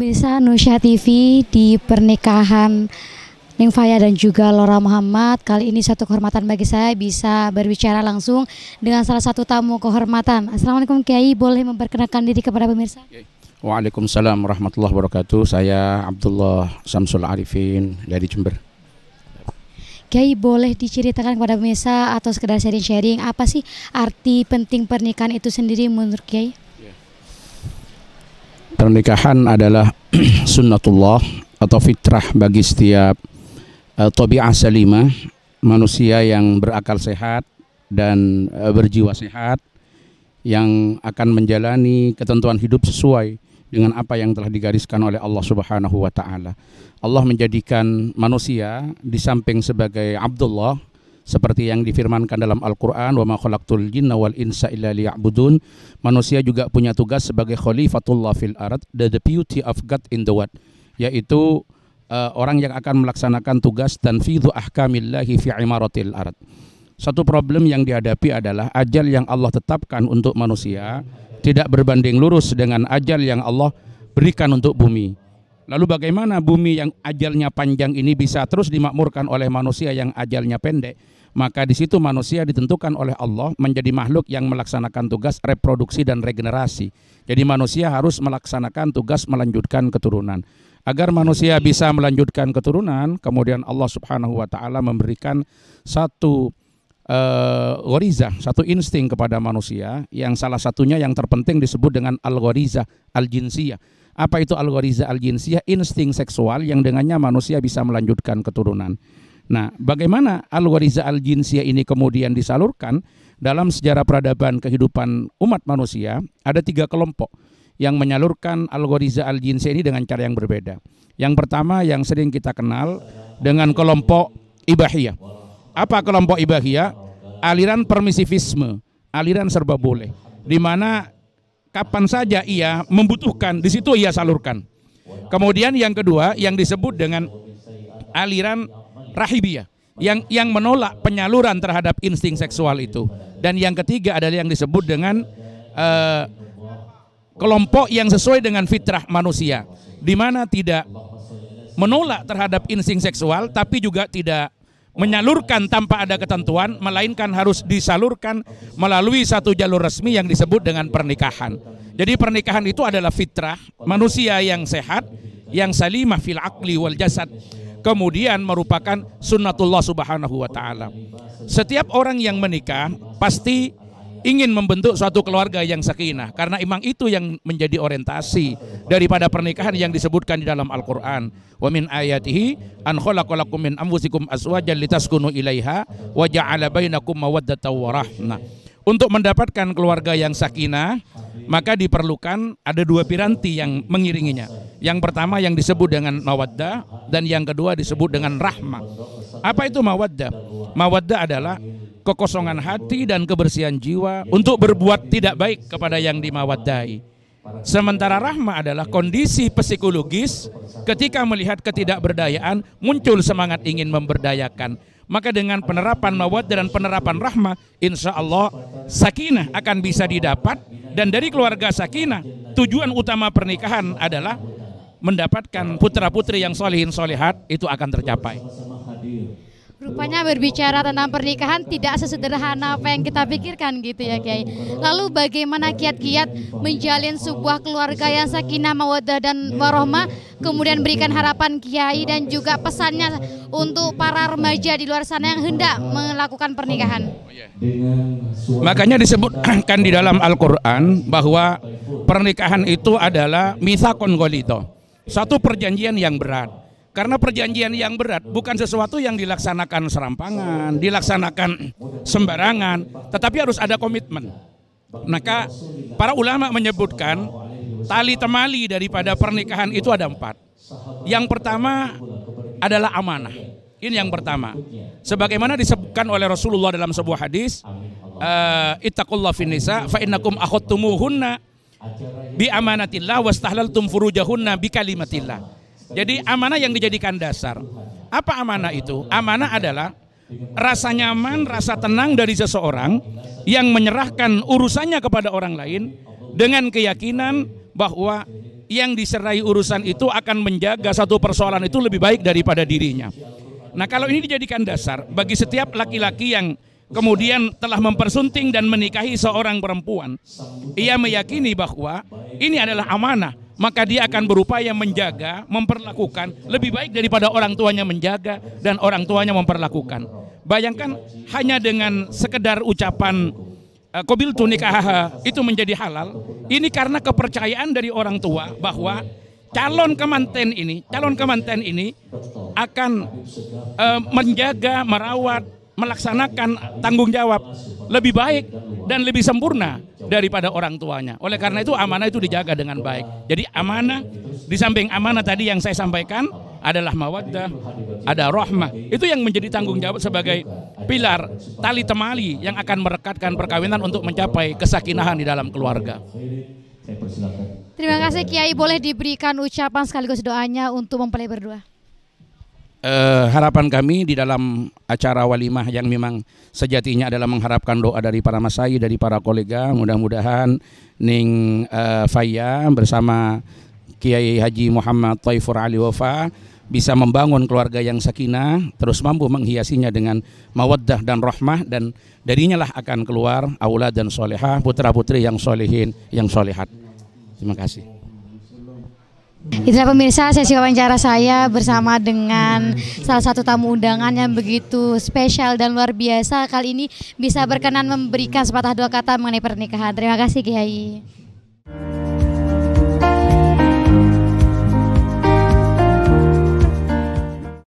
Pemirsa Nusyah TV, di pernikahan Ning Faya dan juga Lora Muhammad, kali ini satu kehormatan bagi saya bisa berbicara langsung dengan salah satu tamu kehormatan. Assalamualaikum Kiai, boleh memperkenalkan diri kepada pemirsa? Waalaikumsalam warahmatullahi wabarakatuh. Saya Abdullah Samsul Arifin dari Jember. Kiai, boleh diceritakan kepada pemirsa atau sekedar sharing-sharing apa sih arti penting pernikahan itu sendiri menurut Kiai? Pernikahan adalah sunnatullah atau fitrah bagi setiap tabi'ah salimah, manusia yang berakal sehat dan berjiwa sehat, yang akan menjalani ketentuan hidup sesuai dengan apa yang telah digariskan oleh Allah Subhanahu wa Ta'ala. Allah menjadikan manusia di samping sebagai Abdullah, seperti yang difirmankan dalam Al-Quran, wa ma khalaqtul jinna wal insa illa liya'budun. Manusia juga punya tugas sebagai khalifatullah fil ard, the deputy of God in the world, yaitu orang yang akan melaksanakan tugas tanfidhu ahkamillahi fi imaratil ard. Satu problem yang dihadapi adalah ajal yang Allah tetapkan untuk manusia tidak berbanding lurus dengan ajal yang Allah berikan untuk bumi. Lalu bagaimana bumi yang ajalnya panjang ini bisa terus dimakmurkan oleh manusia yang ajalnya pendek? Maka di situ manusia ditentukan oleh Allah menjadi makhluk yang melaksanakan tugas reproduksi dan regenerasi. Jadi manusia harus melaksanakan tugas melanjutkan keturunan. Agar manusia bisa melanjutkan keturunan, kemudian Allah Subhanahu wa Ta'ala memberikan satu ghorizah, satu insting kepada manusia, yang salah satunya yang terpenting disebut dengan al-ghorizah al-jinsiyah. Apa itu al-ghorizah al-jinsiyah? Insting seksual yang dengannya manusia bisa melanjutkan keturunan. Nah, bagaimana al-ghorizah al-jinsiyah ini kemudian disalurkan dalam sejarah peradaban kehidupan umat manusia? Ada 3 kelompok yang menyalurkan al-ghorizah al-jinsiyah ini dengan cara yang berbeda. Yang pertama yang sering kita kenal dengan kelompok ibahiyah. Apa kelompok ibahiyah? Aliran permisivisme, aliran serba boleh, di mana kapan saja ia membutuhkan, di situ ia salurkan. Kemudian yang kedua yang disebut dengan aliran rahibiyah, yang menolak penyaluran terhadap insting seksual itu. Dan yang ketiga adalah yang disebut dengan kelompok yang sesuai dengan fitrah manusia, di mana tidak menolak terhadap insting seksual tapi juga tidak menyalurkan tanpa ada ketentuan, melainkan harus disalurkan melalui satu jalur resmi yang disebut dengan pernikahan. Jadi pernikahan itu adalah fitrah manusia yang sehat, yang salimah fil aqli wal jasad, kemudian merupakan sunnatullah Subhanahu wa Ta'ala. Setiap orang yang menikah pasti ingin membentuk suatu keluarga yang sakinah, karena emang itu yang menjadi orientasi daripada pernikahan yang disebutkan di dalam Al-Quran. Wa min ayatihi an khalaqalakum min anfusikum azwajan litaskunu ilaiha wa ja'ala bainakum mawaddatan wa rahmah. Untuk mendapatkan keluarga yang sakinah, maka diperlukan ada 2 piranti yang mengiringinya. Yang pertama yang disebut dengan mawaddah, dan yang kedua disebut dengan rahmah. Apa itu mawaddah? Mawaddah adalah kekosongan hati dan kebersihan jiwa untuk berbuat tidak baik kepada yang dimawaddai. Sementara rahmah adalah kondisi psikologis ketika melihat ketidakberdayaan muncul semangat ingin memberdayakan. Maka dengan penerapan mawaddah dan penerapan rahmah, insya Allah sakinah akan bisa didapat. Dan dari keluarga sakinah, tujuan utama pernikahan adalah mendapatkan putra-putri yang solihin solihat, itu akan tercapai. Rupanya berbicara tentang pernikahan tidak sesederhana apa yang kita pikirkan gitu ya Kiai. Lalu bagaimana kiat-kiat menjalin sebuah keluarga yang sakinah, mawaddah dan warahmah, kemudian berikan harapan Kiai dan juga pesannya untuk para remaja di luar sana yang hendak melakukan pernikahan. Makanya disebutkan di dalam Al-Quran bahwa pernikahan itu adalah mitsaqun ghalidha, satu perjanjian yang berat. Karena perjanjian yang berat bukan sesuatu yang dilaksanakan serampangan, dilaksanakan sembarangan, tetapi harus ada komitmen. Maka para ulama menyebutkan tali temali daripada pernikahan itu ada 4. Yang pertama adalah amanah. Ini yang pertama. Sebagaimana disebutkan oleh Rasulullah dalam sebuah hadis, ittaqullah fin nisa fa innakum akhadtumuhunna bi amanatillah wastahlaltum furujahunna bi kalimatillah. Jadi amanah yang dijadikan dasar. Apa amanah itu? Amanah adalah rasa nyaman, rasa tenang dari seseorang yang menyerahkan urusannya kepada orang lain dengan keyakinan bahwa yang diserai urusan itu akan menjaga satu persoalan itu lebih baik daripada dirinya. Nah, kalau ini dijadikan dasar bagi setiap laki-laki yang kemudian telah mempersunting dan menikahi seorang perempuan, ia meyakini bahwa ini adalah amanah, maka dia akan berupaya menjaga, memperlakukan lebih baik daripada orang tuanya menjaga dan orang tuanya memperlakukan. Bayangkan hanya dengan sekedar ucapan qabiltu nikahaha itu menjadi halal, ini karena kepercayaan dari orang tua bahwa calon kemanten ini akan menjaga, merawat, melaksanakan tanggung jawab lebih baik dan lebih sempurna daripada orang tuanya. Oleh karena itu amanah itu dijaga dengan baik. Jadi amanah, di samping amanah tadi yang saya sampaikan adalah mawaddah, ada rahmah. Itu yang menjadi tanggung jawab sebagai pilar tali temali yang akan merekatkan perkawinan untuk mencapai kesakinahan di dalam keluarga. Terima kasih Kiai, boleh diberikan ucapan sekaligus doanya untuk mempelai berdua. Harapan kami di dalam acara walimah yang memang sejatinya adalah mengharapkan doa dari para masai, dari para kolega. Mudah-mudahan Ning Faya bersama Kiai Haji Muhammad Taifur Ali Wafa bisa membangun keluarga yang sakinah, terus mampu menghiasinya dengan mawaddah dan rahmah, dan darinya lah akan keluar aulad dan solehah, putra-putri yang solehin, yang solehat. Terima kasih. Itulah pemirsa sesi wawancara saya bersama dengan salah satu tamu undangan yang begitu spesial dan luar biasa. Kali ini bisa berkenan memberikan sepatah dua kata mengenai pernikahan. Terima kasih Kiai.